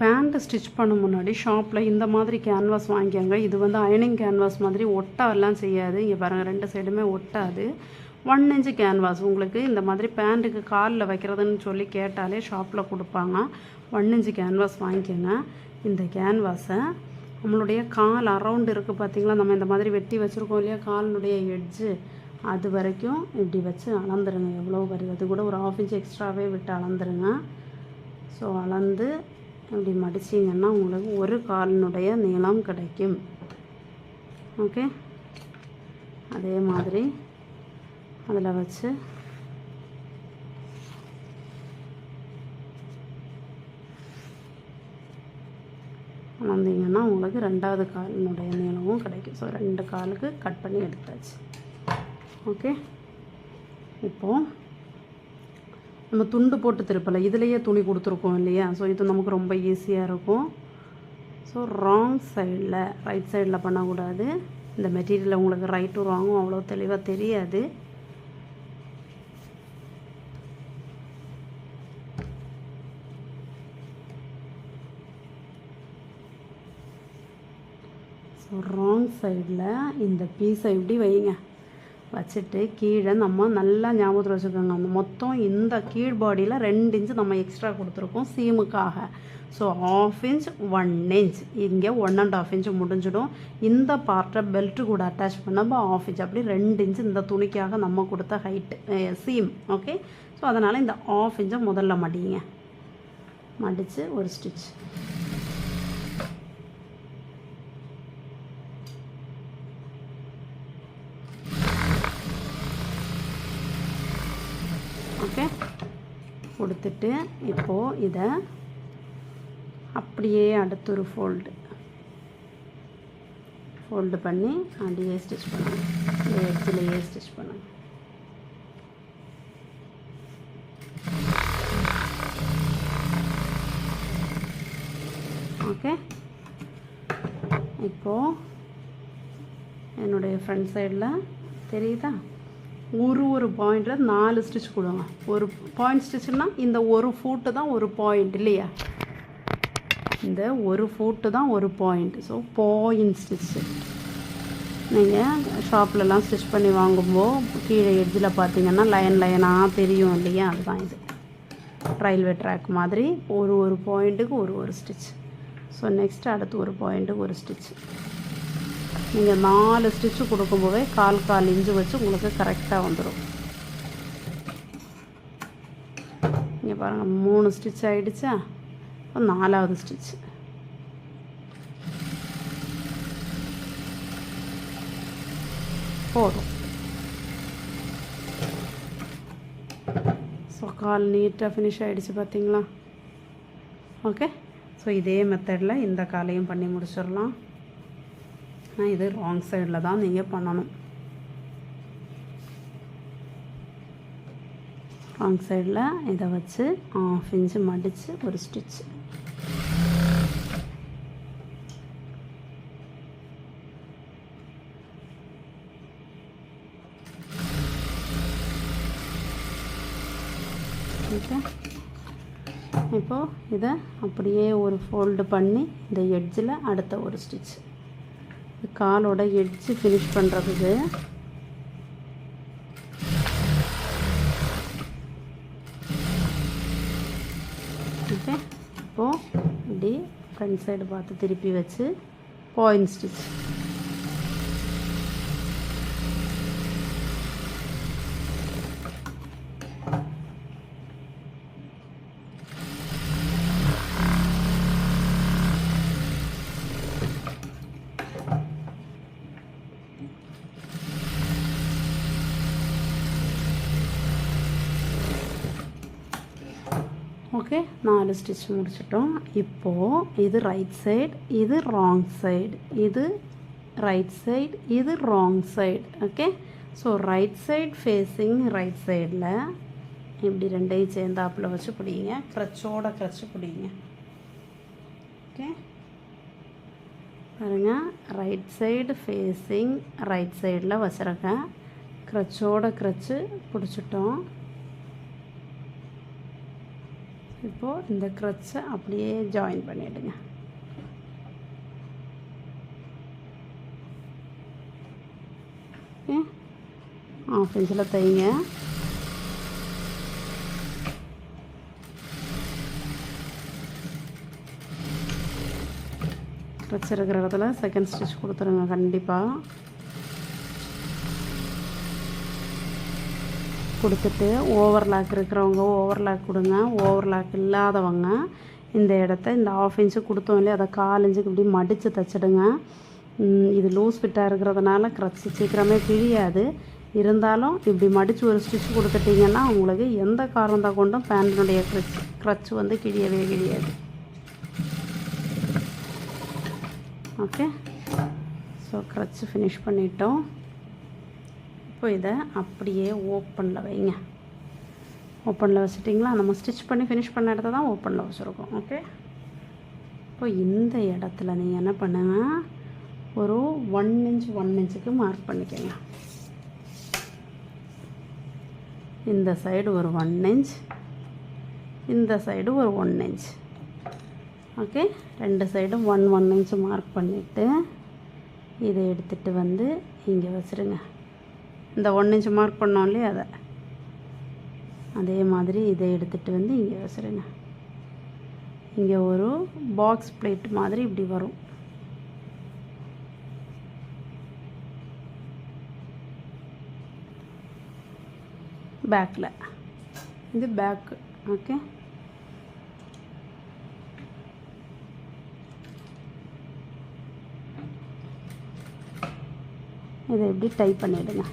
Pant stitch பண்ண முன்னாடி ஷாப்பில் இந்த மாதிரி கேன்வாஸ் வாங்கிக்கோங்க. இது வந்து அயனிங் கேன்வாஸ் மாதிரி ஒட்டாலாம் செய்யாது. இங்கே பாருங்கள், 2 சைடுமே ஒட்டாது. 1 இன்ச் கேன்வாஸ் உங்களுக்கு இந்த மாதிரி பேண்ட்டுக்கு காலில் வைக்கிறதுன்னு சொல்லி கேட்டாலே ஷாப்பில் கொடுப்பாங்க. 1 இன்ச் கேன்வாஸ் வாங்கிக்கோங்க. இந்த கேன்வாஸை நம்மளுடைய கால் அரவுண்டு இருக்குது பார்த்திங்களா, நம்ம இந்த மாதிரி வெட்டி வச்சுருக்கோம் இல்லையா, காலினுடைய எட்ஜு அது வரைக்கும் இப்படி வச்சு அளந்துருங்க. எவ்வளோ வருது அது கூட ஒரு 1/2 இன்ச் எக்ஸ்ட்ராவே விட்டு அளந்துருங்க. ஸோ அளந்து இப்படி மடிச்சிங்கன்னா உங்களுக்கு ஒரு காலினுடைய நீளம் கிடைக்கும். ஓகே, அதே மாதிரி அதில் வச்சு அளந்தீங்கன்னா உங்களுக்கு 2வது காலினுடைய நீளமும் கிடைக்கும். ஸோ 2 காலுக்கு கட் பண்ணி எடுத்தாச்சு. ஓகே, இப்போது நம்ம துண்டு போட்டு திருப்பலை, இதுலேயே துணி கொடுத்துருக்கோம் இல்லையா, ஸோ இது நமக்கு ரொம்ப ஈஸியாக இருக்கும். ஸோ ராங் சைடில், ரைட் சைடில் பண்ணக்கூடாது. இந்த மெட்டீரியல் உங்களுக்கு ரைட்டும் ராங்கும் அவ்வளோ தெளிவாக தெரியாது. ஸோ ராங் சைடில் இந்த பீஸை இப்படி வைங்க. வச்சுட்டு கீழே நம்ம நல்லா ஞாபகத்தில் வச்சுக்கோங்க, அந்த மொத்தம் இந்த கீழ் பாடியில் 2 இன்ச் நம்ம எக்ஸ்ட்ரா கொடுத்துருக்கோம் சீமுக்காக. ஸோ 1/2 இன்ச் 1 இன்ச், இங்கே 1 1/2 இன்ச் முடிஞ்சிடும். இந்த பார்ட்டை பெல்ட்டு கூட அட்டாச் பண்ணப்போ 1/2 இன்ச், அப்படி 2 இன்ச் இந்த துணிக்காக நம்ம கொடுத்த ஹைட்டு சீம். ஓகே, ஸோ அதனால் இந்த 1/2 இன்ச்சை முதல்ல மடிங்க. மடித்து ஒரு ஸ்டிச். ஓகே, கொடுத்துட்டு இப்போது இதை அப்படியே அடுத்த ஒரு ஃபோல்டு பண்ணி அப்படியே ஸ்டிச் பண்ணுங்கள். எட்ஜிலேயே ஸ்டிச் பண்ணுங்கள். ஓகே, இப்போது என்னுடைய ஃப்ரண்ட் சைடில் தெரியுதா, ஒரு பாயிண்டில் 4 ஸ்டிச் கொடுங்க. ஒரு பாயிண்ட் ஸ்டிச்சுன்னா இந்த ஒரு ஃபூட்டு தான் ஒரு பாயிண்ட் இல்லையா, இந்த ஒரு ஃபூட்டு தான் ஒரு பாயிண்ட். ஸோ பாயிண்ட் ஸ்டிச்சு நீங்கள் ஷாப்லலாம் ஸ்டிச் பண்ணி வாங்கும்போது கீழே எட்ஜில் பார்த்தீங்கன்னா லைனாக தெரியும் இல்லையா, அதுதான் இது. ரயில்வே ட்ராக் மாதிரி ஒரு பாயிண்ட்டுக்கு ஒரு ஸ்டிச். ஸோ நெக்ஸ்ட்டு அடுத்து ஒரு பாயிண்ட்டுக்கு ஒரு ஸ்டிச். நீங்கள் 4 ஸ்டிச்சு கொடுக்கும்போதே 1/4 இன்ச்சு வச்சு உங்களுக்கு கரெக்டாக வந்துடும். இங்கே பாருங்கள், 3 ஸ்டிச் ஆகிடுச்சா, இப்போ 4வது ஸ்டிச்சு. போதும். ஸோ கால் நீட்டாக ஃபினிஷ் ஆகிடுச்சு பார்த்தீங்களா. ஓகே, ஸோ இதே மெத்தடில் இந்த காலையும் பண்ணி முடிச்சிடலாம். இது ராங் சைடில் தான் நீங்கள் பண்ணணும். ராங் சைடில் இதை வச்சு 1/2 இன்ச்சு மடித்து ஒரு ஸ்டிச். ஓகே, இப்போது இதை அப்படியே ஒரு ஃபோல்டு பண்ணி இந்த எட்ஜில் அடுத்த ஒரு ஸ்டிச். காலோட எட்ஜு ஃபினிஷ் பண்ணுறதுக்கு ஓகே. இப்போது இப்படி ஃப்ரண்ட் சைடு பார்த்து திருப்பி வச்சு பாயிண்ட் ஸ்டிச். ஓகே, 4 ஸ்டிச் முடிச்சிட்டோம். இப்போது இது ரைட் சைடு, இது ராங் சைடு, இது ரைட் சைடு, இது wrong side. Okay, so right side facing right சைடில் இப்படி 2ஐயும் சேர்ந்தாப்பில் வச்சு பிடிங்க. க்ரச்சோட க்ரச்சு பிடிங்க. ஓகே, பாருங்கள், ரைட் சைடு ஃபேஸிங் ரைட் சைடில் வச்சுருக்கேன். க்ரச்சோட க்ரச்சு பிடிச்சிட்டோம். இப்போது இந்த க்ரச்சை அப்படியே ஜாயின் பண்ணிவிடுங்க. ஓகே, 1/2 இன்ச்சில் தைங்க. க்ரச் இருக்கிற இடத்துல செகண்ட் ஸ்டிச் கொடுத்துருங்க. கண்டிப்பாக கொடுத்துட்டு ஓவர்லாக் இருக்கிறவங்க ஓவர்லாக் கொடுங்க. ஓவர்லாக் இல்லாதவங்க இந்த இடத்த இந்த 1/2 இன்ச்சு கொடுத்தோம் இல்லையா, அதை 1/4 இன்ச்சுக்கு இப்படி மடித்து தைச்சிடுங்க. இது லூஸ் ஃபிட்டாக இருக்கிறதுனால க்ரச் சீக்கிரமே கிழியாது. இருந்தாலும் இப்படி மடித்து ஒரு ஸ்டிச் கொடுத்துட்டிங்கன்னா உங்களுக்கு எந்த காரணத்தை கொண்டும் பேண்டினுடைய க்ரச் வந்து கிழியவே கிழியாது. ஓகே, ஸோ க்ரச் ஃபினிஷ் பண்ணிட்டோம். இப்போ இதை அப்படியே ஓப்பனில் வைங்க. ஓப்பனில் வச்சுட்டிங்களா, நம்ம ஸ்டிச் பண்ணி ஃபினிஷ் பண்ண இடத்த தான் ஓப்பனில் வச்சுருக்கோம். ஓகே, இப்போ இந்த இடத்துல நீங்கள் என்ன பண்ணுங்க, ஒரு 1 இன்ச் 1 இன்ச்சுக்கு மார்க் பண்ணிக்கோங்க. இந்த சைடு ஒரு 1 இன்ச், இந்த சைடு ஒரு 1 இன்ச். ஓகே, 2 சைடும் 1 இன்ச் மார்க் பண்ணிவிட்டு இதை எடுத்துகிட்டு வந்து இங்கே வச்சுருங்க. இந்த 1 இன்ச் மார்க் பண்ணோம் இல்லையா, அதே மாதிரி இதை எடுத்துகிட்டு வந்து இங்கே வச்சுருங்க. இங்கே ஒரு பாக்ஸ் பிளேட் மாதிரி இப்படி வரும். பேக்கில் இது பேக்கு. ஓகே, இதை இப்படி டைப் பண்ணிவிடுங்க.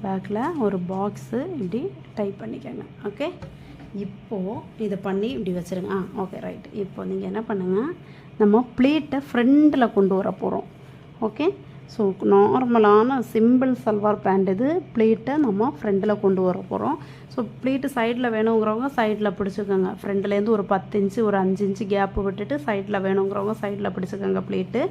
பேக்கில் ஒரு பாக்ஸு இப்படி டைப் பண்ணிக்கோங்க. ஓகே, இப்போது இதை பண்ணி இப்படி வச்சுருங்க. Okay right. இப்போ நீங்கள் என்ன பண்ணுங்கள், நம்ம ப்ளேட்டை ஃப்ரண்டில் கொண்டு வர போகிறோம். ஓகே, ஸோ நார்மலான சிம்பிள் சல்வார் பேண்ட் இது. ப்ளேட்டை நம்ம ஃப்ரண்டில் கொண்டு வர போகிறோம். ஸோ ப்ளேட்டு சைடில் வேணுங்கிறவங்க சைடில் பிடிச்சிக்கோங்க. ஃப்ரண்ட்லேருந்து ஒரு 10 இன்ச்சு ஒரு 5 இன்ச்சு கேப்பு விட்டுட்டு சைடில் வேணுங்கிறவங்க சைடில் பிடிச்சிக்கோங்க ப்ளேட்டு.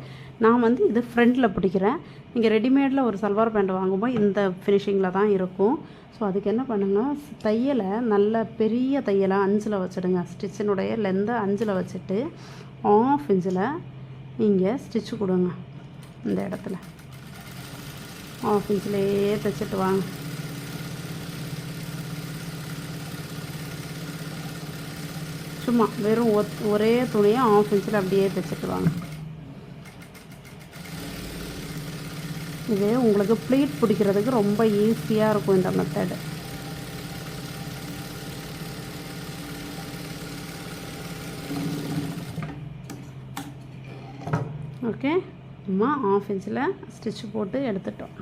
நான் வந்து இது ஃப்ரண்டில் பிடிக்கிறேன். நீங்கள் ரெடிமேடில் ஒரு சல்வார் பேண்ட் வாங்கும்போது இந்த ஃபினிஷிங்கில் தான் இருக்கும். ஸோ அதுக்கு என்ன பண்ணுங்கள், தையலை நல்ல பெரிய தையலை 5ல் வச்சுடுங்க. ஸ்டிச்சினுடைய லென்த்தை 5ல் வச்சுட்டு 1/2 இன்ச்சில் இங்கே ஸ்டிச்சு கொடுங்க. இந்த இடத்துல 1/2 இன்ச்சிலேயே தைச்சிட்டு வாங்க. சும்மா வெறும் ஒரே துணியை 1/2 இன்ச்சில் அப்படியே தைச்சிட்டு வாங்க. இது உங்களுக்கு ப்ளீட் பிடிக்கிறதுக்கு ரொம்ப ஈஸியாக இருக்கும் இந்த மெத்தடு. ஓகே, நம்ம 1/2 இன்ச்சில் ஸ்டிச் போட்டு எடுத்துட்டோம்.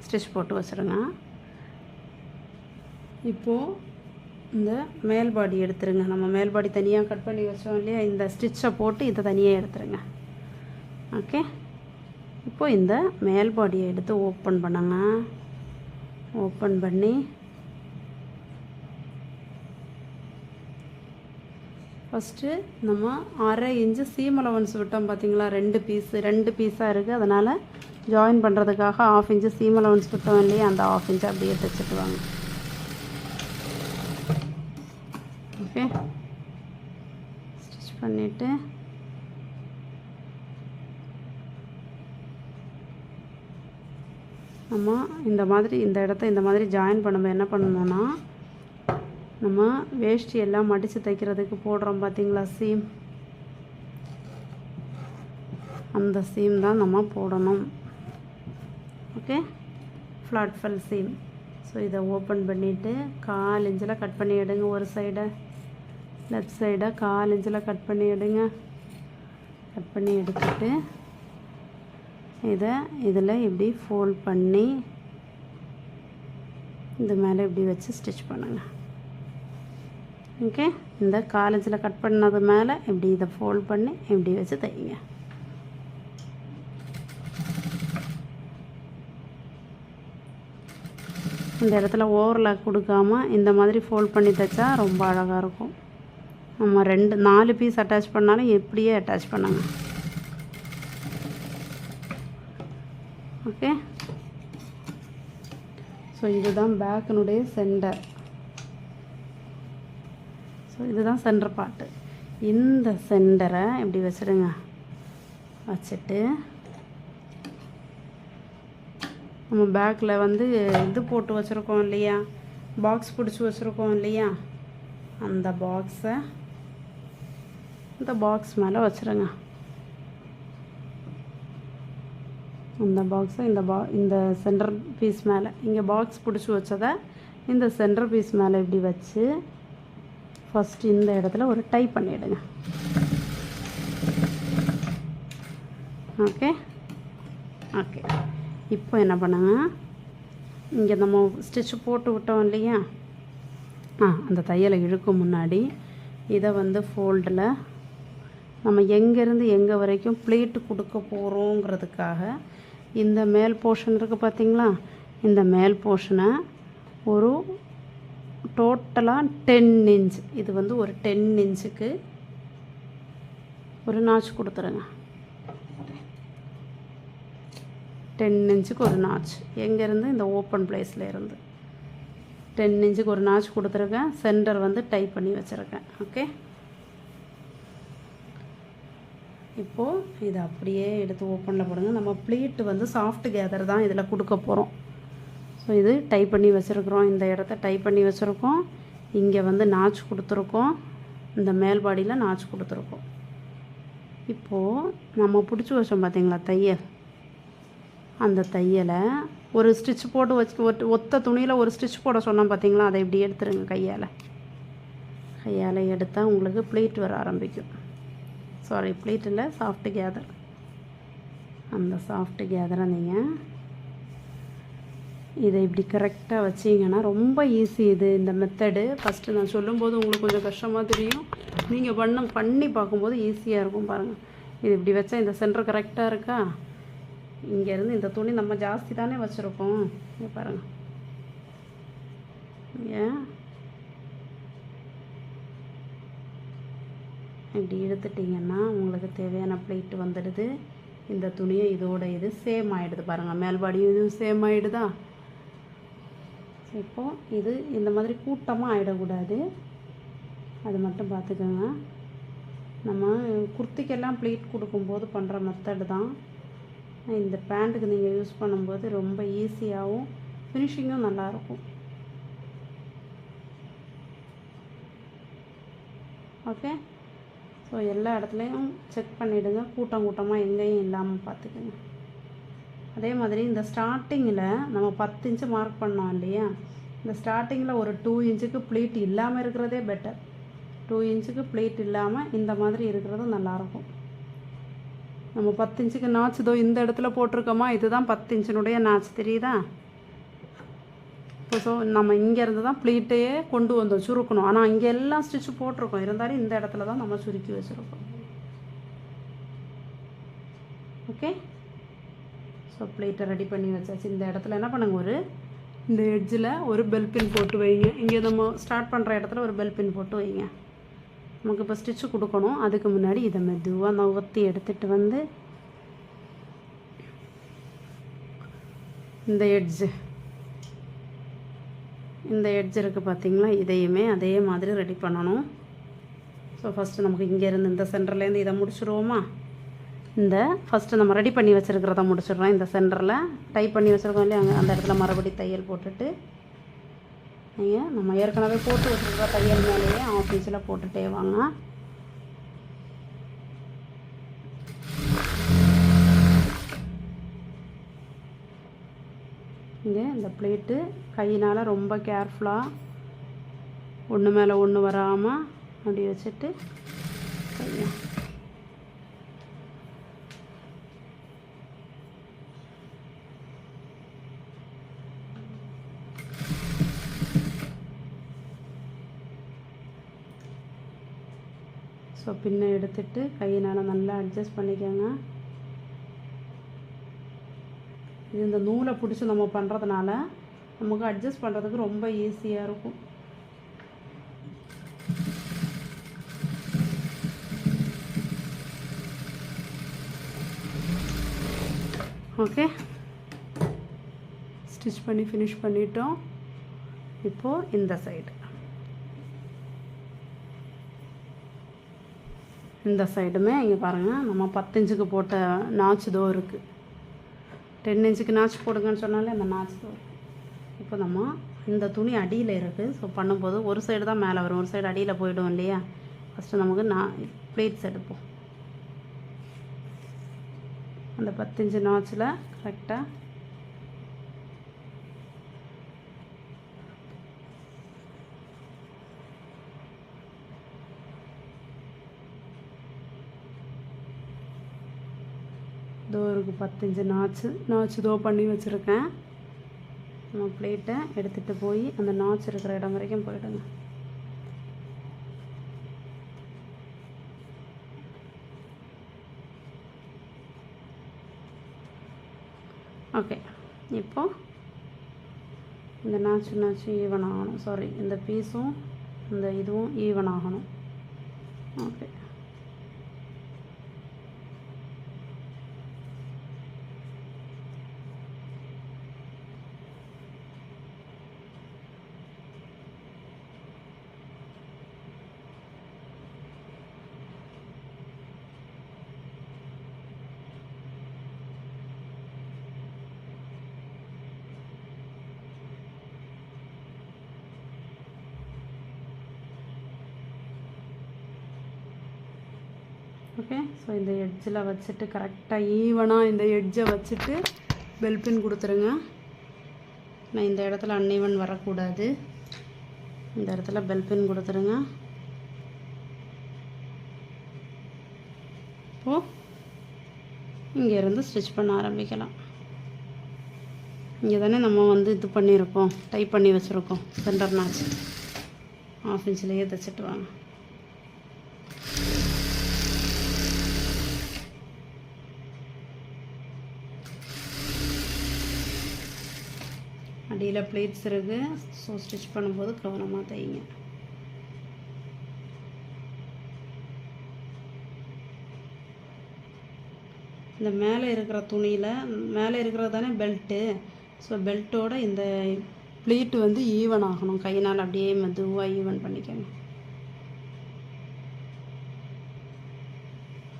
ஸ்டிச் போட்டு வச்சுருங்க. இப்போது இந்த மேல் பாடி எடுத்துருங்க. நம்ம மேல் பாடி தனியாக கட் பண்ணி வச்சோம் இல்லையா, இந்த ஸ்டிச்சை போட்டு இதை தனியாக எடுத்துருங்க. ஓகே, இப்போது இந்த மேல் பாடியை எடுத்து ஓப்பன் பண்ணுங்க. ஓப்பன் பண்ணி ஃபஸ்ட்டு நம்ம 1/2 இன்ச்சு சீம் அலவன்ஸ் விட்டோம் பார்த்தீங்களா, 2 பீஸாக இருக்குது. அதனால் ஜாயின் பண்ணுறதுக்காக 1/2 இன்ச்சு சீம் அலவன்ஸ் விட்டோம் இல்லையா, அந்த 1/2 இன்ச்சு அப்படியே தைச்சிட்டு வாங்க. ஓகே, ஸ்டிச் பண்ணிவிட்டு நம்ம இந்த மாதிரி இந்த இடத்த இந்த மாதிரி ஜாயின் பண்ணும்போது என்ன பண்ணணும்னா, நம்ம வேஷ்டி எல்லாம் மடித்து தைக்கிறதுக்கு போடுறோம் பார்த்தீங்களா சீம், அந்த சீம் தான் நம்ம போடணும். Okay, flat fell seam. So இதை ஓப்பன் பண்ணிவிட்டு 1/4 இன்ச்சில் கட் பண்ணி எடுங்க. ஒரு சைடை லெஃப்ட் சைடை 1/4 இன்ச்சில் கட் பண்ணி எடுங்க. கட் பண்ணி எடுத்துட்டு இதை இதில் இப்படி ஃபோல்ட் பண்ணி இந்த மேலே இப்படி வச்சு ஸ்டிச் பண்ணுங்கள். ஓகே, இந்த 1/4 இன்ச்சில் கட் பண்ணது மேலே இப்படி இதை ஃபோல்ட் பண்ணி இப்படி வச்சு தைங்க. இந்த இடத்துல ஓவர்லாக் கொடுக்காம இந்த மாதிரி ஃபோல்ட் பண்ணி தைச்சா ரொம்ப அழகாக இருக்கும். நம்ம 4 பீஸ் அட்டாச் பண்ணாலும் எப்படியே அட்டாச் பண்ணுங்க. ஓகே, ஸோ இதுதான் பேக்கினுடைய சென்டர். ஸோ இதுதான் சென்டர் பார்ட்டு. இந்த சென்டரை இப்படி வச்சுடுங்க. வச்சுட்டு நம்ம பேக்கில் வந்து இது போட்டு வச்சுருக்கோம் இல்லையா, பாக்ஸ் பிடிச்சி வச்சுருக்கோம் இல்லையா, அந்த பாக்ஸை இந்த பாக்ஸ் மேலே வச்சுருங்க. அந்த பாக்ஸை இந்த சென்டர் பீஸ் மேலே, இங்கே பாக்ஸ் பிடிச்சி வச்சதை இந்த சென்டர் பீஸ் மேலே இப்படி வச்சு ஃபஸ்ட்டு இந்த இடத்துல ஒரு டை பண்ணிவிடுங்க. Okay okay. இப்போ என்ன பண்ணுங்க, இங்கே நம்ம ஸ்டிச்சு போட்டு விட்டோம் இல்லையா, அந்த தையலை இழுக்கும் முன்னாடி இதை வந்து ஃபோல்டில் நம்ம எங்கேருந்து எங்கே வரைக்கும் ப்ளீட்டு கொடுக்க போகிறோங்கிறதுக்காக இந்த மேல் போர்ஷன் இருக்குது பார்த்திங்களா, இந்த மேல் போர்ஷனை ஒரு டோட்டலாக 10 இன்ச், இது வந்து ஒரு 10 இன்ச்சுக்கு ஒரு நாச் கொடுத்துருங்க. 10 இன்ச்சுக்கு ஒரு நாச், எங்கேருந்து இந்த ஓப்பன் பிளேஸில் இருந்து 10 இன்ச்சுக்கு ஒரு நாச் கொடுத்துருக்கேன். சென்டர் வந்து டைப் பண்ணி வச்சுருக்கேன். ஓகே, இப்போது இதை அப்படியே எடுத்து ஓப்பனில் போடுங்க. நம்ம ப்ளீட்டு வந்து சாஃப்ட் கேதர் தான் இதில் கொடுக்க போகிறோம். ஸோ இது டைப் பண்ணி வச்சுருக்குறோம், இந்த இடத்த டைப் பண்ணி வச்சுருக்கோம். இங்கே வந்து நாச் கொடுத்துருக்கோம், இந்த மேல் பாடியில் நாச் கொடுத்துருக்கோம். இப்போது நம்ம பிடிச்சி வச்சோம் பார்த்திங்களா தையல், அந்த தையலை ஒரு ஸ்டிச் போட்டு வச்சு ஒத்த துணியில் ஒரு ஸ்டிச் போட சொன்னோம் பார்த்திங்களா, அதை இப்படி எடுத்துருங்க. கையால் எடுத்தால் உங்களுக்கு ப்ளீட் வர ஆரம்பிக்கும். சாரி, ப்ளீட் இல்லை, சாஃப்ட் கேதர். அந்த சாஃப்ட் கேதரை நீங்கள் இதை இப்படி கரெக்டாக வச்சிங்கன்னா ரொம்ப ஈஸி. இந்த மெத்தடு ஃபஸ்ட்டு நான் சொல்லும்போது உங்களுக்கு கொஞ்சம் கஷ்டமாக தெரியும், நீங்கள் பண்ணி பார்க்கும்போது ஈஸியாக இருக்கும். பாருங்கள், இது இப்படி வச்சா இந்த சென்டர் கரெக்டாக இருக்கா. இங்கேருந்து இந்த துணி நம்ம ஜாஸ்தி தானே வச்சுருக்கோம், இங்கே பாருங்கள். ஏன் இப்படி எடுத்துட்டிங்கன்னா உங்களுக்கு தேவையான ப்ளீட்டு வந்துடுது. இந்த துணியை இதோட இது சேம் ஆகிடுது. பாருங்கள், மேல்பாடியும் இதுவும் சேம் ஆகிடுதா. இப்போது இது இந்த மாதிரி கூட்டமாக ஆகிடக்கூடாது, அது மட்டும் பார்த்துக்கோங்க. நம்ம குர்த்திக்கெல்லாம் ப்ளீட் கொடுக்கும்போது பண்ணுற மெத்தடு தான் இந்த பேண்ட்டுக்கு நீங்கள் யூஸ் பண்ணும்போது ரொம்ப ஈஸியாகவும் ஃபினிஷிங்கும் நல்லாயிருக்கும். ஓகே, ஸோ எல்லா இடத்துலையும் செக் பண்ணிவிடுங்க, கூட்டமாக எங்கேயும் இல்லாமல் பார்த்துக்குங்க. அதே மாதிரி இந்த ஸ்டார்டிங்கில் நம்ம 10 இன்ச்சு மார்க் பண்ணோம் இல்லையா, இந்த ஸ்டார்டிங்கில் ஒரு 2 இன்ச்சுக்கு ப்ளீட் இல்லாமல் இருக்கிறதே பெட்டர். 2 இன்ச்சுக்கு ப்ளீட் இல்லாமல் இந்த மாதிரி இருக்கிறது நல்லாயிருக்கும். நம்ம 10 இன்ச்சுக்கு நாச் இதோ இந்த இடத்துல போட்டிருக்கோமா, இதுதான் 10 இன்ச்சினுடைய நாச், தெரியுதா. ஸோ நம்ம இங்கேருந்து தான் ப்ளீட்டையே கொண்டு வந்தோம், சுருக்கணும். ஆனால் இங்கே எல்லாம் ஸ்டிச்சு போட்டிருக்கோம், இருந்தாலும் இந்த இடத்துல தான் நம்ம சுருக்கி வச்சுருக்கோம். ஓகே, ஸோ ப்ளீட்டை ரெடி பண்ணி வச்சாச்சு. இந்த இடத்துல என்ன பண்ணுங்க, இந்த எட்ஜில் ஒரு பெல் பின் போட்டு வைங்க. இங்கே நம்ம ஸ்டார்ட் பண்ணுற இடத்துல ஒரு பெல் பின் போட்டு வைங்க. நமக்கு இப்போ ஸ்டிச்சு கொடுக்கணும். அதுக்கு முன்னாடி இதை மெதுவாக நகர்த்தி எடுத்துகிட்டு வந்து இந்த எட்ஜ் இருக்குது பார்த்திங்களா, இதையுமே அதே மாதிரி ரெடி பண்ணணும். ஸோ ஃபஸ்ட்டு நமக்கு இங்கேருந்து இந்த சென்டர்லேருந்து இதை முடிச்சுருவோமா. இந்த ஃபஸ்ட்டு நம்ம ரெடி பண்ணி வச்சுருக்கிறத முடிச்சிடுறோம். இந்த சென்டரில் டைப் பண்ணி வச்சுருக்கோம் இல்லையா, அந்த இடத்துல மறுபடி தையல் போட்டுட்டு நீங்கள் நம்ம ஏற்கனவே போட்டு வச்சுருக்கிற தையல் மேலேயே ஆஃப் இன்ச்சில் போட்டுகிட்டே வாங்க. இங்கே இந்த ப்ளீட்டு கையினால் ரொம்ப கேர்ஃபுல்லாக ஒன்று மேலே ஒன்று வராமல் அப்படி வச்சுட்டு கையை ஸோ பின்ன எடுத்துட்டு கையினால் நல்லா அட்ஜஸ்ட் பண்ணிக்கோங்க. இது இந்த நூலை பிடிச்சி நம்ம பண்ணுறதுனால நமக்கு அட்ஜஸ்ட் பண்ணுறதுக்கு ரொம்ப ஈஸியாக இருக்கும். ஓகே, ஸ்டிச் பண்ணி ஃபினிஷ் பண்ணிட்டோம். இப்போது இந்த சைடு இந்த சைடுமே இங்கே பாருங்கள், நம்ம 10 இன்ச்சுக்கு போட்ட நாச்சு தோ இருக்குது. 10 இன்ச்சுக்கு நாச்சு போடுங்கன்னு சொன்னாலே அந்த நாச்சு தோ இருக்குது. இப்போ நம்ம இந்த துணி அடியில் இருக்குது. ஸோ பண்ணும்போது ஒரு சைடு தான் மேலே வரும், ஒரு சைடு அடியில் போய்டும் இல்லையா. ஃபஸ்ட்டு நமக்கு ப்ளீட்ஸ் எடுப்போம். அந்த 10 இன்ச்சு நாச்சில் கரெக்டாக தோருக்கு 10 இன்ச்சு நாச்சு தோ பண்ணி வச்சுருக்கேன். நம்ம பிளேட்டை எடுத்துகிட்டு போய் அந்த நாச்சு இருக்கிற இடம் வரைக்கும் போயிடுங்க. ஓகே, இப்போது இந்த நாச்சு ஈவன் ஆகணும். சாரி, இந்த பீஸும் இந்த இதுவும் ஈவன் ஆகணும். Okay, okay. ஸோ இந்த எட்ஜில் வச்சுட்டு கரெக்டாக ஈவனாக இந்த எட்ஜை வச்சுட்டு பெல் பின் கொடுத்துருங்க. நான் இந்த இடத்துல அன்ஈவன் வரக்கூடாது. இந்த இடத்துல பெல் பின் கொடுத்துருங்க. இப்போது இங்கேருந்து ஸ்டிச் பண்ண ஆரம்பிக்கலாம். இங்கே தானே நம்ம இது பண்ணியிருக்கோம், டைப் பண்ணி வச்சுருக்கோம். சென்டர் நாச் 1/2 இன்ச்லேயே தைச்சிட்டு வாங்க. அடியில் பிளேட்ஸ் இருக்குது. ஸோ ஸ்டிச் பண்ணும்போது கவனமாக தைங்க. இந்த மேலே இருக்கிற துணியில் மேலே இருக்கிறது தானே பெல்ட்டு. ஸோ பெல்ட்டோட இந்த ப்ளீட்டு ஈவன் ஆகணும். கையினால் அப்படியே மெதுவாக ஈவன் பண்ணிக்கணும்.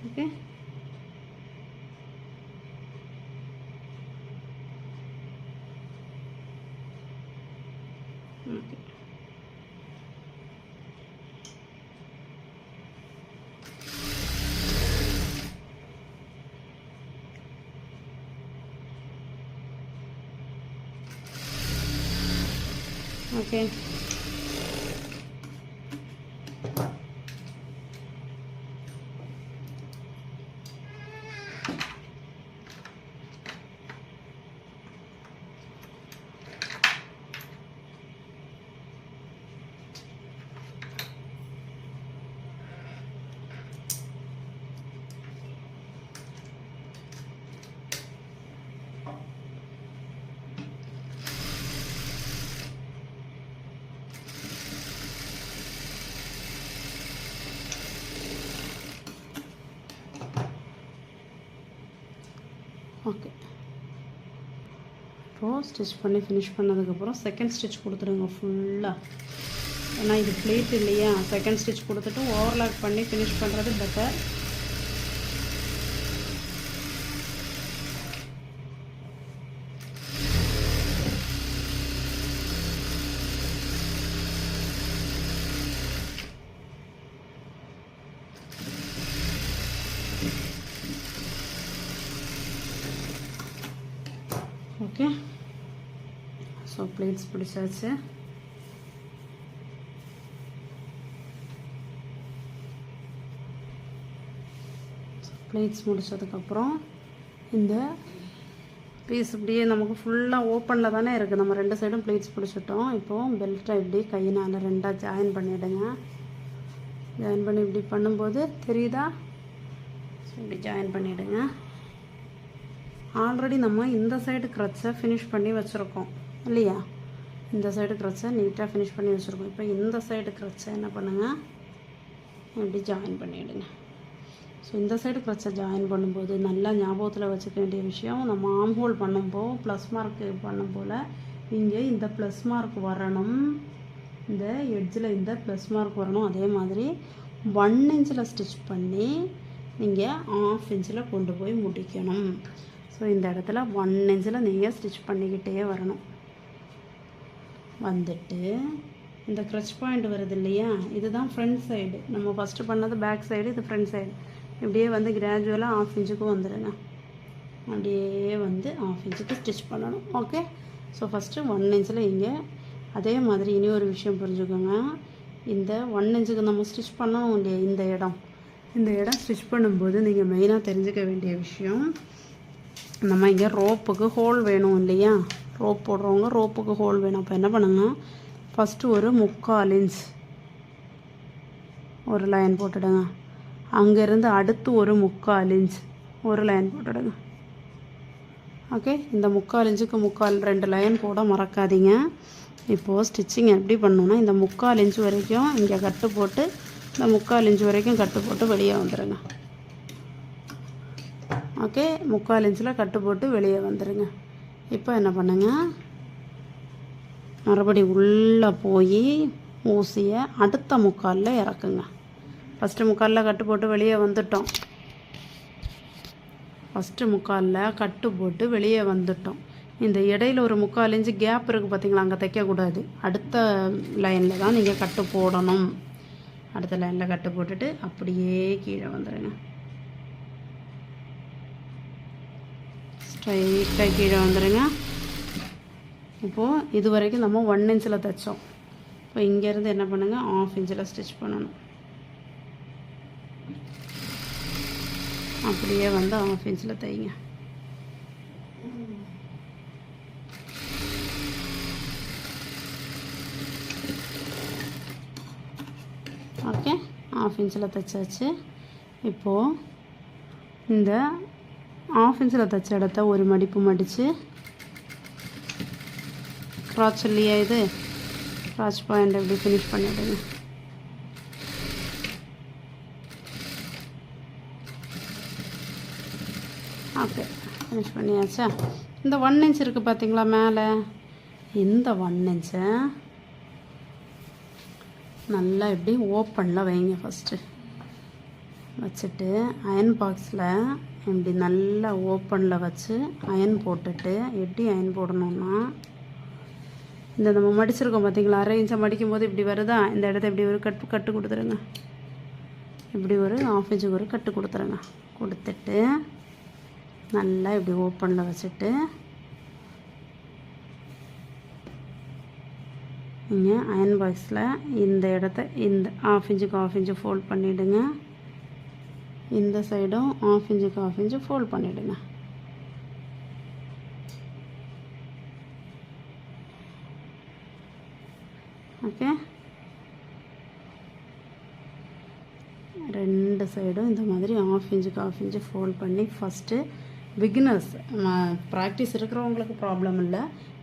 Okay, okay. Okay, okay. இப்போது ஸ்டிச் பண்ணி ஃபினிஷ் பண்ணதுக்கப்புறம் செகண்ட் ஸ்டிச் கொடுத்துருங்க ஃபுல்லாக. ஏன்னா இது பிளேட் இல்லையா. செகண்ட் ஸ்டிச் கொடுத்துட்டு ஓவர்லாக் பண்ணி ஃபினிஷ் பண்ணுறது பெட்டர். ஓகே, ஸோ பிளேட்ஸ் பிடிச்சாச்சு. பிளேட்ஸ் முடித்ததுக்கப்புறம் இந்த பீஸ் இப்படியே நமக்கு ஃபுல்லாக ஓப்பனில் தானே இருக்குது. நம்ம 2 சைடும் பிளேட்ஸ் பிடிச்சிட்டோம். இப்போது பெல்ட்டை இப்படி கையினால் 2ஆக ஜாயின் பண்ணிவிடுங்க. ஜாயின் பண்ணி இப்படி பண்ணும்போது தெரியுதா, இப்படி ஜாயின் பண்ணிவிடுங்க. ஆல்ரெடி நம்ம இந்த சைடு க்ரச்சை ஃபினிஷ் பண்ணி வச்சுருக்கோம் இல்லையா. இந்த சைடு க்ரச்சை நீட்டாக ஃபினிஷ் பண்ணி வச்சுருக்கோம். இப்போ இந்த சைடு க்ரச்சை என்ன பண்ணுங்கள், இப்படி ஜாயின் பண்ணிவிடுங்க. ஸோ இந்த சைடு க்ரச்சை ஜாயின் பண்ணும்போது நல்லா ஞாபகத்தில் வச்சுக்க வேண்டிய விஷயம், நம்ம ஆம் ஹோல் பண்ணும்போது ப்ளஸ் மார்க் பண்ணும் போல் இங்கே இந்த ப்ளஸ் மார்க் வரணும், இந்த எட்ஜில் இந்த ப்ளஸ் மார்க் வரணும். அதே மாதிரி 1 இன்ச்சில் ஸ்டிச் பண்ணி நீங்கள் 1/2 இன்ச்சில் கொண்டு போய் முடிக்கணும். ஸோ இந்த இடத்துல 1 இன்ச்சில் நீங்கள் ஸ்டிச் பண்ணிக்கிட்டே வரணும். வந்துட்டு இந்த க்ரச் பாயிண்ட் வருது இல்லையா, இதுதான் ஃப்ரண்ட் சைடு. நம்ம ஃபஸ்ட்டு பண்ணது பேக் சைடு, இது ஃப்ரண்ட் சைடு. இப்படியே வந்து கிராஜுவலாக 1/2 இன்ச்சுக்கு வந்துடுங்க. அப்படியே வந்து 1/2 இன்ச்சுக்கு ஸ்டிச் பண்ணணும். ஓகே. ஸோ ஃபஸ்ட்டு 1 இன்ச்சில் இங்கே. அதே மாதிரி இனி ஒரு விஷயம் புரிஞ்சுக்கோங்க, இந்த 1 இன்ச்சுக்கு நம்ம ஸ்டிச் பண்ணணும் இல்லையா, இந்த இடம் ஸ்டிச் பண்ணும்போது நீங்கள் மெயினாக தெரிஞ்சுக்க வேண்டிய விஷயம், நம்ம இங்கே ரோப்புக்கு ஹோல் வேணும் இல்லையா, ரோப் போடுறவங்க ரோப்புக்கு ஹோல் வேணும். அப்போ என்ன பண்ணுங்க, ஃபஸ்ட்டு ஒரு 3/4 இன்ச் ஒரு லைன் போட்டுடுங்க. அங்கேருந்து அடுத்து ஒரு 3/4 இன்ச் ஒரு லைன் போட்டுடுங்க. ஓகே. இந்த 3/4 இன்ச்சுக்கு 2 லைன் போட மறக்காதீங்க. இப்போது ஸ்டிச்சிங் எப்படி பண்ணணுன்னா, இந்த 3/4 இன்ச் வரைக்கும் இங்கே கட்டு போட்டு, இந்த 3/4 இன்ச் வரைக்கும் கட்டு போட்டு வெளியே வந்துடுங்க. ஓகே. 3/4 இன்ச்சில் கட்டு போட்டு வெளியே வந்துடுங்க. இப்போ என்ன பண்ணுங்க, மறுபடி உள்ளே போய் ஊசியை அடுத்த 3/4 இறக்குங்க. ஃபஸ்ட்டு 3/4 கட்டு போட்டு வெளியே வந்துட்டோம். ஃபஸ்ட்டு 3/4 கட்டு போட்டு வெளியே வந்துட்டோம். இந்த இடையில ஒரு 3/4 இன்ச்சு கேப் இருக்குது பார்த்தீங்களா, அங்கே தைக்கக்கூடாது. அடுத்த லைனில் தான் நீங்கள் கட்டு போடணும். அடுத்த லைனில் கட்டு போட்டுட்டு அப்படியே கீழே வந்துடுங்க. ஸ்ட்ரைட்டாக கீழே வந்துடுங்க. இப்போது இது வரைக்கும் நம்ம 1 இன்ச்சில் தைச்சோம். இப்போ இங்கேருந்து என்ன பண்ணுங்கள், 1/2 இன்ச்சில் ஸ்டிச் பண்ணணும். அப்படியே வந்து 1/2 இன்ச்சில் தைங்க. ஓகே. 1/2 இன்ச்சில் தைச்சாச்சு. இப்போது இந்த 1/2 இன்ச்சில் தைச்ச இடத்த ஒரு மடிப்பு மடித்து, க்ராச் இல்லையா இது, க்ராச் பாயிண்ட் எப்படி ஃபினிஷ் பண்ணிவிடுங்க. ஓகே. ஃபினிஷ் பண்ணியாச்சா. இந்த 1 இன்ச் இருக்குது பார்த்தீங்களா மேலே, இந்த 1 இன்ச்சை நல்லா இப்படி ஓப்பனில் வைங்க. ஃபஸ்ட்டு வச்சுட்டு அயன் பாக்ஸில் இப்படி நல்லா ஓப்பனில் வச்சு அயன் போட்டுட்டு, எப்படி அயன் போடணுன்னா, இந்த நம்ம மடிச்சிருக்கோம் பார்த்தீங்களா, 1/2 இன்ச்சை மடிக்கும் போது இப்படி வருதா, இந்த இடத்த இப்படி ஒரு கட்டு கொடுத்துருங்க. இப்படி ஒரு 1/2 இன்ச்சுக்கு ஒரு கட்டு கொடுத்துருங்க. கொடுத்துட்டு நல்லா இப்படி ஓப்பனில் வச்சுட்டு நீங்கள் அயன் பாக்ஸில் இந்த இடத்த இந்த 1/2 இன்ச்சுக்கு 1/2 இன்ச்சு ஃபோல்ட் பண்ணிவிடுங்க. இந்த சைடும் 1/2 இன்ச்சுக்கு 1/2 இன்ச்சு ஃபோல்ட் பண்ணிவிடுங்க. ஓகே. 2 சைடும் இந்த மாதிரி 1/2 இன்ச்சுக்கு 1/2 இன்ச்சு ஃபோல்ட் பண்ணி, ஃபஸ்ட்டு பிகினர்ஸ், ப்ராக்டிஸ் இருக்கிறவங்களுக்கு ப்ராப்ளம் இல்லை,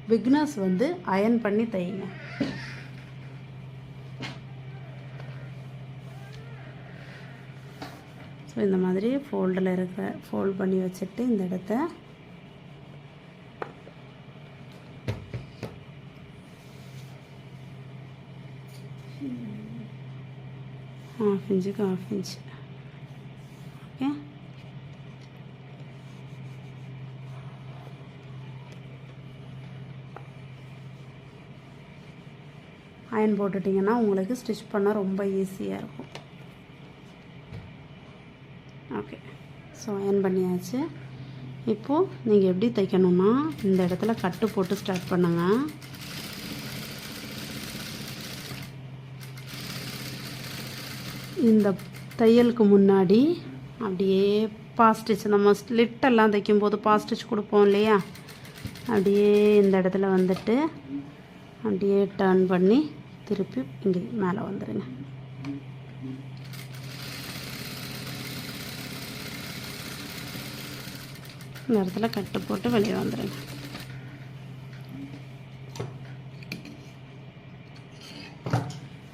பிகினர்ஸ் வந்து அயன் பண்ணி தைங்க. ஸோ இந்த மாதிரி ஃபோல்டில் ஃபோல்ட் பண்ணி வச்சுட்டு இந்த இடத்த ½ இன்ச்சுக்கு ½ இன்ச். ஓகே. அயன் போட்டுட்டிங்கன்னா உங்களுக்கு ஸ்டிச் பண்ண ரொம்ப ஈஸியாக இருக்கும். ஓகே. ஸோ அயன் பண்ணியாச்சு. இப்போது நீங்கள் எப்படி தைக்கணும்னா, இந்த இடத்துல கட்டு போட்டு ஸ்டார்ட் பண்ணுங்கள். இந்த தையலுக்கு முன்னாடி அப்படியே பாஸ் ஸ்டிச், நம்ம ஸ்லிட்டெல்லாம் தைக்கும்போது பாஸ் ஸ்டிச் கொடுப்போம் இல்லையா, அப்படியே இந்த இடத்துல வந்துட்டு அப்படியே டர்ன் பண்ணி திருப்பி இங்கே மேலே வந்துடுங்க. இந்த இடத்துல கட்டு போட்டு வெளியே வந்துடுங்க.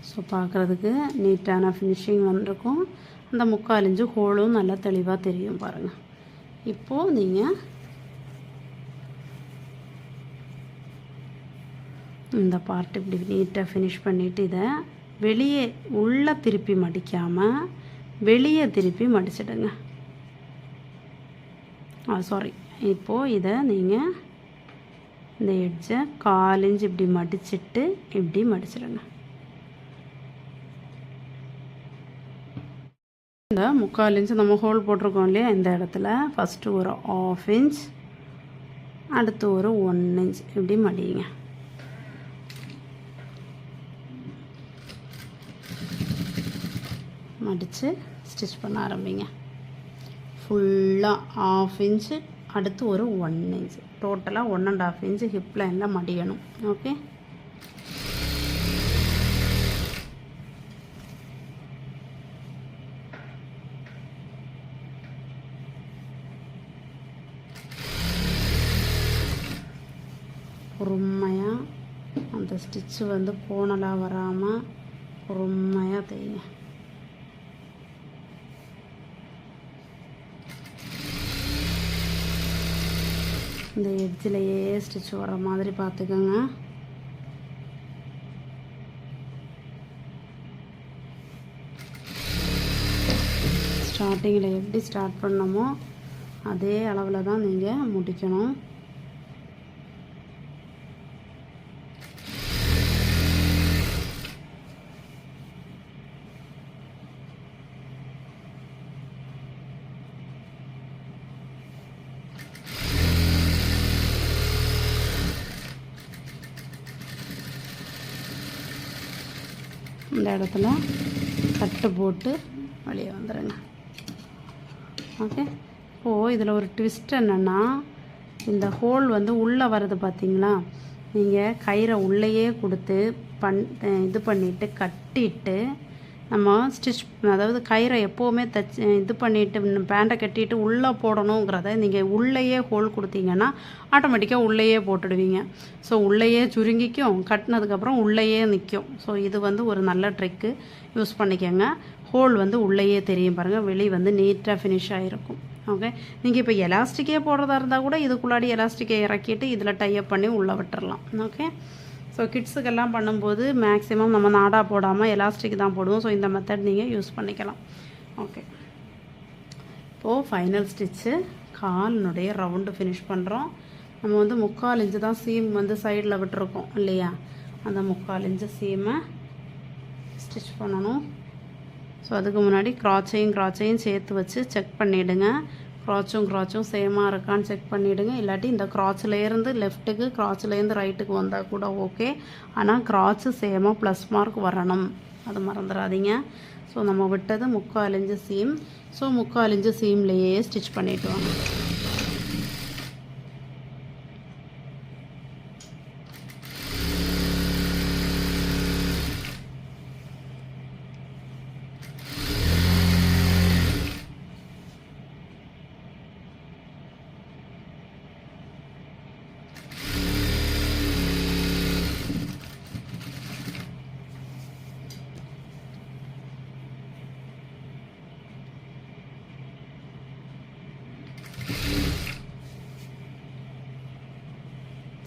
ஸோ பார்க்குறதுக்கு நீட்டான ஃபினிஷிங் வந்திருக்கும். அந்த 3/4 இன்ச்சு ஹோலும் நல்லா தெளிவாக தெரியும் பாருங்கள். இப்போது நீங்கள் இந்த பார்ட் இப்படி நீட்டாக ஃபினிஷ் பண்ணிவிட்டு இதை வெளியே உள்ளே திருப்பி மடிக்காமல் வெளியே திருப்பி மடிச்சிடுங்க. சாரி, இப்போது இதை நீங்கள் இந்த எட்ஜை 1/4 இன்ச் இப்படி மடிச்சிட்டு இப்படி மடிச்சிடுங்க. இந்த 3/4 இன்ச் நம்ம ஹோல் போட்டிருக்கோம் இல்லையா, இந்த இடத்துல ஃபஸ்ட்டு ஒரு 1/2 இன்ச், அடுத்து ஒரு 1 இன்ச் இப்படி மடிங்க. மடித்து ஸ்டிச் பண்ண ஆரம்பிங்க. ஃபுல்லாக 1/2 இன்ச்சு, அடுத்து ஒரு 1 இன்ச், டோட்டலாக 1 1/2 இன்ச்சு ஹிப் லைனில் மடியணும். ஓகே, பொறுமையாக அந்த ஸ்டிச்சு வந்து கோணலாக வராமல் பொறுமையாக தைங்க. இந்த எட்ஜிலேயே ஸ்டிச் வர மாதிரி பார்த்துக்கோங்க. ஸ்டார்டிங்கில் எப்படி ஸ்டார்ட் பண்ணமோ அதே அளவில் தான் நீங்கள் முடிக்கணும். இந்த இடத்துல கட்டு போட்டு வெளியே வந்துடுங்க. ஓகே, இப்போது இதில் ஒரு ட்விஸ்ட் என்னென்னா, இந்த ஹோல் வந்து உள்ளே வருது பார்த்திங்களா, நீங்கள் கயிறை உள்ளேயே கொடுத்து இது பண்ணிவிட்டு கட்டிட்டு நம்ம ஸ்டிச், அதாவது கயிறை எப்போவுமே இது பண்ணிவிட்டு பேண்டை கட்டிட்டு உள்ளே போடணுங்கிறத நீங்கள் உள்ளேயே ஹோல் கொடுத்தீங்கன்னா ஆட்டோமேட்டிக்காக உள்ளேயே போட்டுடுவீங்க. ஸோ உள்ளேயே சுருங்கிக்கும், கட்டினதுக்கப்புறம் உள்ளேயே நிற்கும். ஸோ இது வந்து ஒரு நல்ல ட்ரிக்கு, யூஸ் பண்ணிக்கோங்க. ஹோல் வந்து உள்ளேயே தெரியும் பாருங்கள், வெளியே வந்து நீட்டாக ஃபினிஷ் ஆகிருக்கும். ஓகே, நீங்கள் இப்போ எலாஸ்டிக்கே போடுறதா இருந்தால் கூட இதுக்குள்ளாடி எலாஸ்டிக்கை இறக்கிட்டு இதில் டைப் பண்ணி உள்ளே விட்டுறலாம். ஓகே, ஸோ கிட்ஸுக்கெல்லாம் பண்ணும்போது மேக்ஸிமம் நம்ம நாடா போடாமல் எலாஸ்டிக் தான் போடுவோம். ஸோ இந்த மெத்தட் நீங்கள் யூஸ் பண்ணிக்கலாம். ஓகே, இப்போது ஃபைனல் ஸ்டிச்சு காலினுடைய ரவுண்டு ஃபினிஷ் பண்ணுறோம். நம்ம வந்து 3/4 இன்ச்சு தான் சீம் வந்து சைடில் விட்டுருக்கோம் இல்லையா, அந்த 3/4 இன்ச்சு சீமை ஸ்டிச் பண்ணணும். ஸோ அதுக்கு முன்னாடி க்ராச்சையும் சேர்த்து வச்சு செக் பண்ணிவிடுங்க. க்ராச்சும் சேமாக இருக்கான்னு செக் பண்ணிவிடுங்க. இல்லாட்டி இந்த க்ராச்சிலேருந்து லெஃப்ட்டுக்கு, க்ராச்சிலேருந்து ரைட்டுக்கு வந்தால் கூட ஓகே. ஆனால் க்ராச்சு சேமாக ப்ளஸ் மார்க் வரணும், அது மறந்துடாதீங்க. ஸோ நம்ம விட்டது 3/4 இன்ச்சு சீம். ஸோ 3/4 இன்ச்சு சீம்லேயே ஸ்டிச் பண்ணிவிட்டு வாங்க.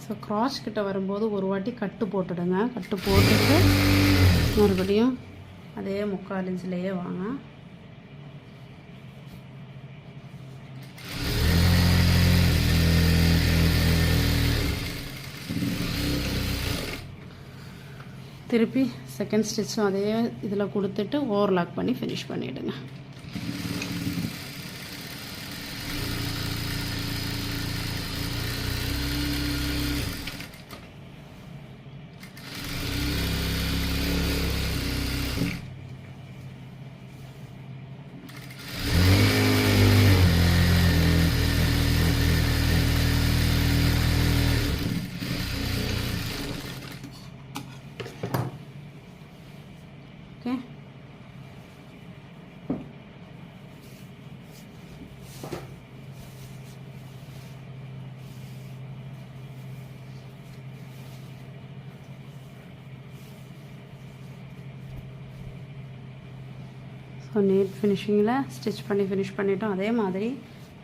ஸோ க்ராஸ் கிட்ட வரும்போது ஒரு வாட்டி கட்டு போட்டுடுங்க. கட்டு போட்டுட்டு மறுபடியும் அதே 3/4 இன்ச்சிலேயே வாங்க. திருப்பி செகண்ட் ஸ்டிச்சும் அதே இதில் கொடுத்துட்டு ஓவர்லாக் பண்ணி ஃபினிஷ் பண்ணிவிடுங்க. ஓகே, ஸோ நீட் ஃபினிஷிங்கில் ஸ்டிச் பண்ணி ஃபினிஷ் பண்ணிட்டோம். அதே மாதிரி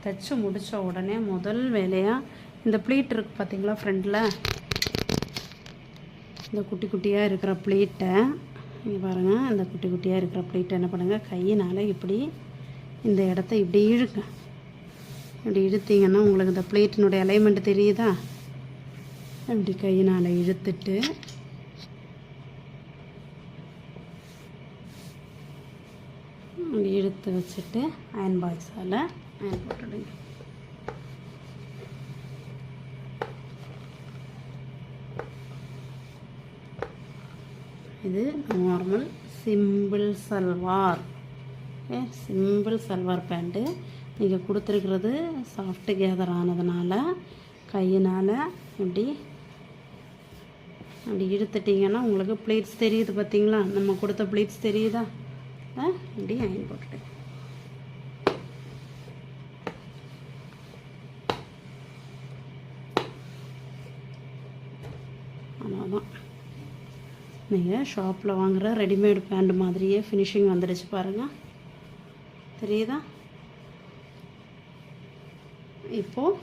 தைச்சு முடித்த உடனே முதல் வேலையாக இந்த ப்ளீட் இருக்குது பார்த்திங்களா, ஃப்ரண்டில் இந்த குட்டி குட்டியாக இருக்கிற ப்ளீட்டை இங்கே பாருங்கள். இந்த குட்டி குட்டியாக இருக்கிற ப்ளீட்டை என்ன பண்ணுங்கள், கையினால் இப்படி இந்த இடத்த இப்படி இழுங்க. இப்படி இழுத்திங்கன்னா உங்களுக்கு இந்த ப்ளீட்டினுடைய அலைன்மெண்ட் தெரியுதா? இப்படி கையினால் இழுத்துட்டு இப்படி இழுத்து வச்சுட்டு அயன் பாக்ஸால் அயன் போட்டுடுங்க. இது normal simple salwar. Okay, simple salwar pant. நீங்கள் கொடுத்துருக்கிறது சாஃப்ட் கேதர் ஆனதுனால கையினால் இப்படி அப்படி இழுத்துட்டிங்கன்னா உங்களுக்கு ப்ளீட்ஸ் தெரியுது பார்த்தீங்களா? நம்ம கொடுத்த ப்ளீட்ஸ் தெரியுதா? இப்படி அயன் போட்டுட்டு அவ்வளோதான். நீங்கள் ஷாப்பில் வாங்குகிற ரெடிமேட் பேண்ட் மாதிரியே ஃபினிஷிங் வந்துடுச்சு பாருங்கள், தெரியுதா? இப்போது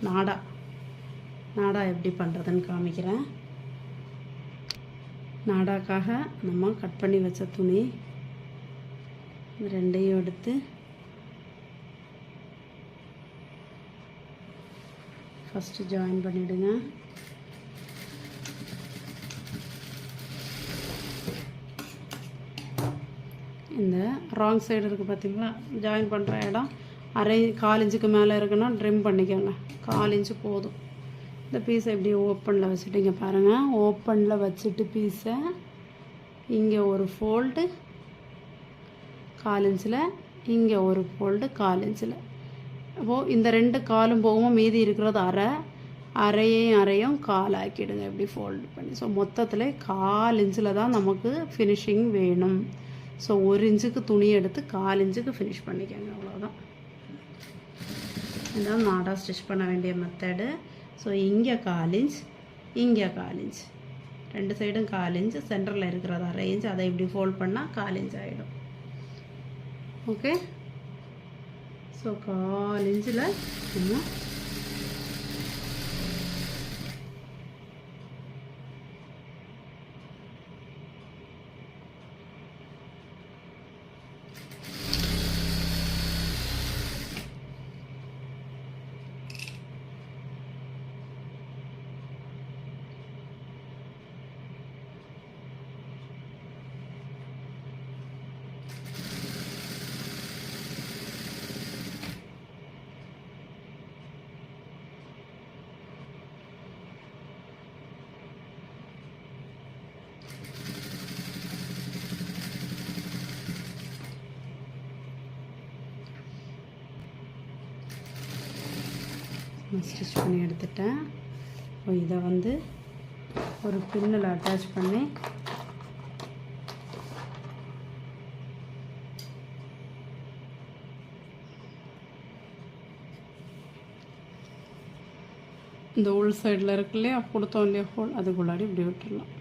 நாடா எப்படி பண்ணுறதுன்னு காமிக்கிறேன். நாடாக்காக நம்ம கட் பண்ணி வச்ச துணி ரெண்டையும் எடுத்து ஃபஸ்ட்டு ஜாயின் பண்ணிவிடுங்க. இந்த ராங் சைடு இருக்குது பார்த்திங்களா, ஜாயின் பண்ணுற இடம் அரை 1/4 இன்ச்சுக்கு மேலே இருக்குன்னா ட்ரிம் பண்ணிக்கோங்க. 1/4 இன்ச்சு போதும். இந்த பீஸை இப்படி ஓப்பனில் வச்சுட்டிங்க பாருங்கள். ஓப்பனில் வச்சுட்டு பீஸை இங்கே ஒரு ஃபோல்டு 1/4 இன்ச்சில், இங்கே ஒரு ஃபோல்டு 1/4 இன்ச்சில். அப்போது இந்த 2 காலும் போகவும் மீதி இருக்கிறது அரையும் 1/4 ஆக்கிடுங்க இப்படி ஃபோல்டு பண்ணி. ஸோ மொத்தத்தில் 1/4 இன்ச்சில் தான் நமக்கு ஃபினிஷிங் வேணும். ஸோ 1 இன்ச்சுக்கு துணி எடுத்து 1/4 இன்ச்சுக்கு ஃபினிஷ் பண்ணிக்கோங்க. அவ்வளோதான். இதான் நாடா ஸ்டிச் பண்ண வேண்டிய மெத்தடு. ஸோ இங்கே 1/4 இன்ச், இங்கே 1/4 இன்ச், 2 சைடும் 1/4 இன்ச், சென்டரில் இருக்கிறது அரை இன்ச். அதை இப்படி ஃபோல்ட் பண்ணால் 1/4 இன்ச் ஆகிடும். ஓகே, ஸோ 1/4 இன்ச்சில் நம்ம ஸ்டிச் பண்ணி எடுத்துட்டேன். இப்போ இதை வந்து ஒரு பின்னில் அட்டாச் பண்ணி இந்த உள் சைடில் இருக்கு இல்லையா, கொடுத்தோம் இல்லையா ஹோல், அதுக்குள்ளாடி இப்படி விட்டுடலாம்.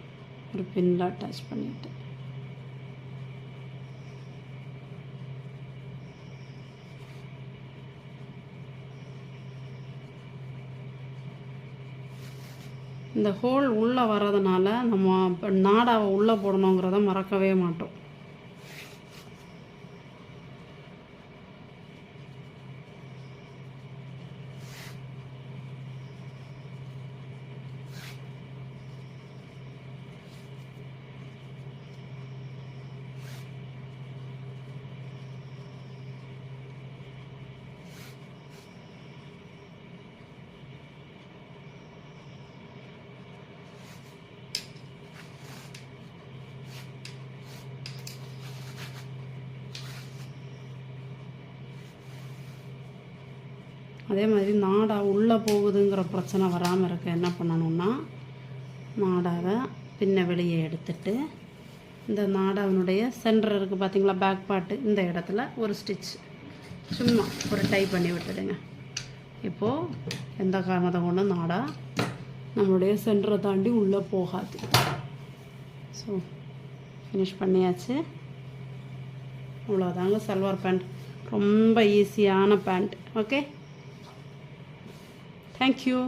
ஒரு பின்னில் அட்டாச் பண்ணிவிட்டு இந்த ஹோல் உள்ளே வர்றதுனால நம்ம நாடாவை உள்ளே போடணுங்கிறத மறக்கவே மாட்டோம். அதே மாதிரி நாடா உள்ளே போகுதுங்கிற பிரச்சனை வராமல் இருக்க என்ன பண்ணணும்னா, நாடாவை பின்ன வெளியே எடுத்துட்டு இந்த நாடாவினுடைய சென்டர் இருக்குது பார்த்திங்களா, பேக் பார்ட்டு, இந்த இடத்துல ஒரு ஸ்டிச் சும்மா ஒரு டை பண்ணி விட்டுடுங்க. இப்போது எந்த காரணத்தை கொண்டு நாடா நம்மளுடைய சென்டரை தாண்டி உள்ளே போகாது. ஸோ ஃபினிஷ் பண்ணியாச்சு. அவ்வளோதாங்க சல்வார் பேண்ட். ரொம்ப ஈஸியான பேண்ட். Okay, thank you.